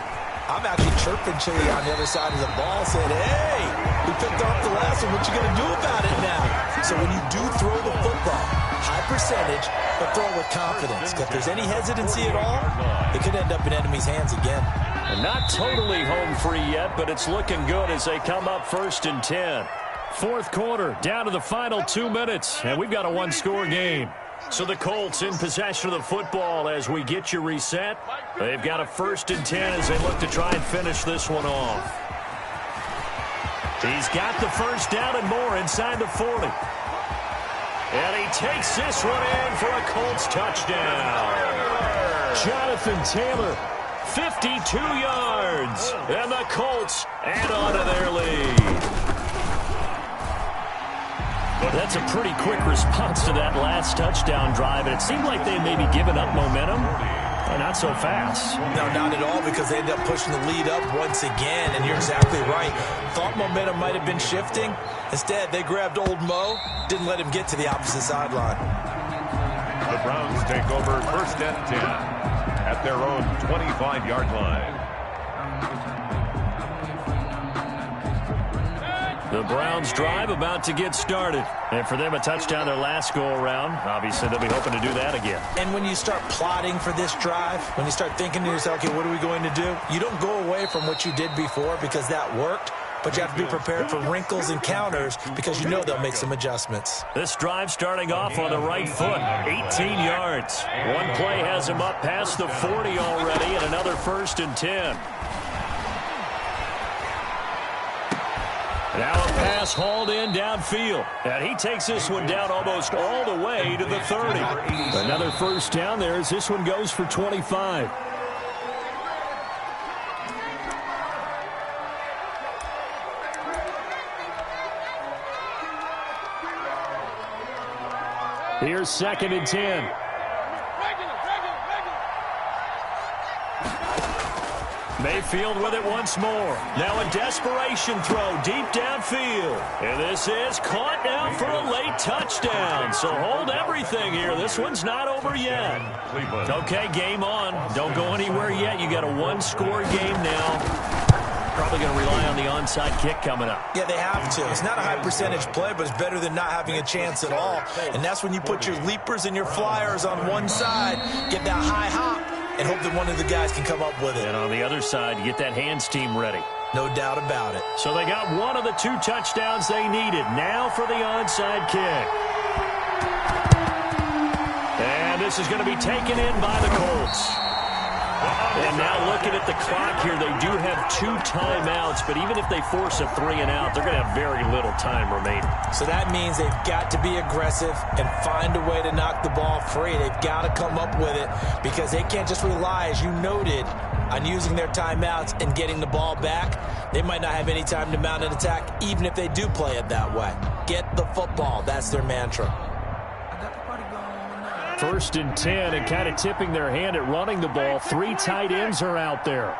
I'm actually chirping Chili on the other side of the ball saying, hey, we picked off the last one. What you going to do about it now? So when you do throw the football, high percentage, but throw it with confidence. If there's any hesitancy at all, it could end up in enemy's hands again.
And not totally home free yet, but it's looking good as they come up 1st and 10. Fourth quarter, down to the final 2 minutes, and we've got a one-score game. So the Colts in possession of the football as we get you reset. They've got a 1st and 10 as they look to try and finish this one off. He's got the first down and more inside the 40. And he takes this one in for a Colts touchdown. Jonathan Taylor, 52 yards. And the Colts add on to their lead. That's a pretty quick response to that last touchdown drive. And it seemed like they may be giving up momentum. Not so fast.
No, not at all, because they ended up pushing the lead up once again, and you're exactly right. Thought momentum might have been shifting. Instead, they grabbed old Mo, didn't let him get to the opposite sideline.
The Browns take over 1st and 10 at their own 25-yard line.
The Browns drive about to get started. And for them, a touchdown their last go-around. Obviously, they'll be hoping to do that again.
And when you start plotting for this drive, when you start thinking to yourself, okay, what are we going to do? You don't go away from what you did before because that worked, but you have to be prepared for wrinkles and counters because you know they'll make some adjustments.
This drive starting off on the right foot, 18 yards. One play has him up past the 40 already, and another 1st and 10. Now a pass hauled in downfield. And he takes this one down almost all the way to the 30. Another first down there as this one goes for 25. Here's 2nd and 10. Mayfield with it once more. Now a desperation throw deep downfield. And this is caught now for a late touchdown. So hold everything here. This one's not over yet. Okay, game on. Don't go anywhere yet. You got a one-score game now. Probably going to rely on the onside kick coming up.
Yeah, they have to. It's not a high-percentage play, but it's better than not having a chance at all. And that's when you put your leapers and your flyers on one side, get that high hop, and hope that one of the guys can come up with it.
And on the other side, you get that hands team ready.
No doubt about it.
So they got one of the 2 touchdowns they needed. Now for the onside kick. And this is going to be taken in by the Colts. And now looking at the clock here, they do have 2 timeouts, but even if they force a 3 and out, they're going to have very little time remaining.
So that means they've got to be aggressive and find a way to knock the ball free. They've got to come up with it because they can't just rely, as you noted, on using their timeouts and getting the ball back. They might not have any time to mount an attack, even if they do play it that way. Get the football. That's their mantra.
1st and 10, and kind of tipping their hand at running the ball. 3 tight ends are out there.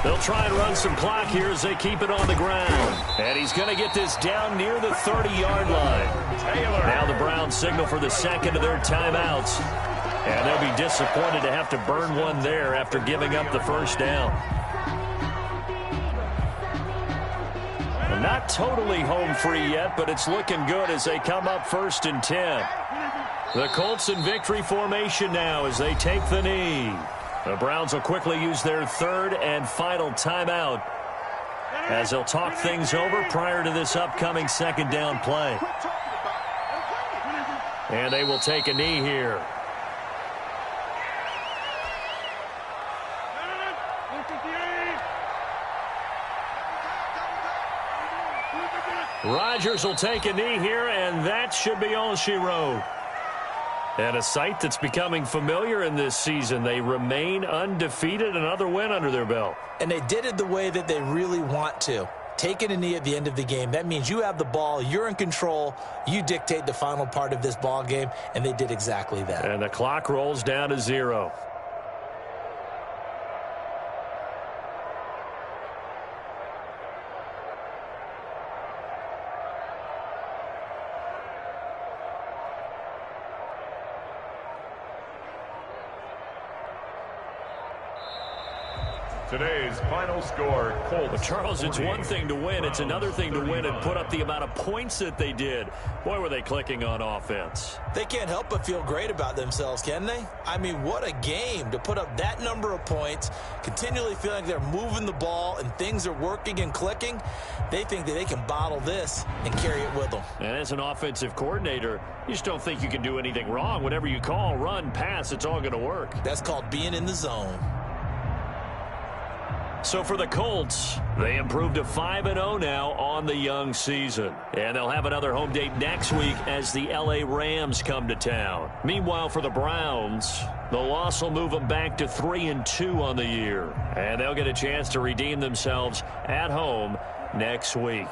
They'll try and run some clock here as they keep it on the ground. And he's going to get this down near the 30-yard line. Now the Browns signal for the second of their timeouts. And they'll be disappointed to have to burn one there after giving up the first down. Well, not totally home free yet, but it's looking good as they come up 1st and 10. The Colts in victory formation now as they take the knee. The Browns will quickly use their 3rd and final timeout as they'll talk things over prior to this upcoming 2nd down play. And they will take a knee here. Rodgers will take a knee here, and that should be all she wrote. And a sight that's becoming familiar in this season. They remain undefeated, another win under their belt.
And they did it the way that they really want to. Taking a knee at the end of the game. That means you have the ball, you're in control, you dictate the final part of this ball game, and they did exactly that.
And the clock rolls down to 0.
Today's final score, Colts.
Well, Charles, it's one thing to win. It's another thing to win and put up the amount of points that they did. Boy, were they clicking on offense.
They can't help but feel great about themselves, can they? I mean, what a game to put up that number of points, continually feeling like they're moving the ball and things are working and clicking. They think that they can bottle this and carry it with them.
And as an offensive coordinator, you just don't think you can do anything wrong. Whatever you call, run, pass, it's all going to work.
That's called being in the zone.
So for the Colts, they improved to 5-0 now on the young season. And they'll have another home date next week as the LA Rams come to town. Meanwhile, for the Browns, the loss will move them back to 3-2 on the year. And they'll get a chance to redeem themselves at home next week.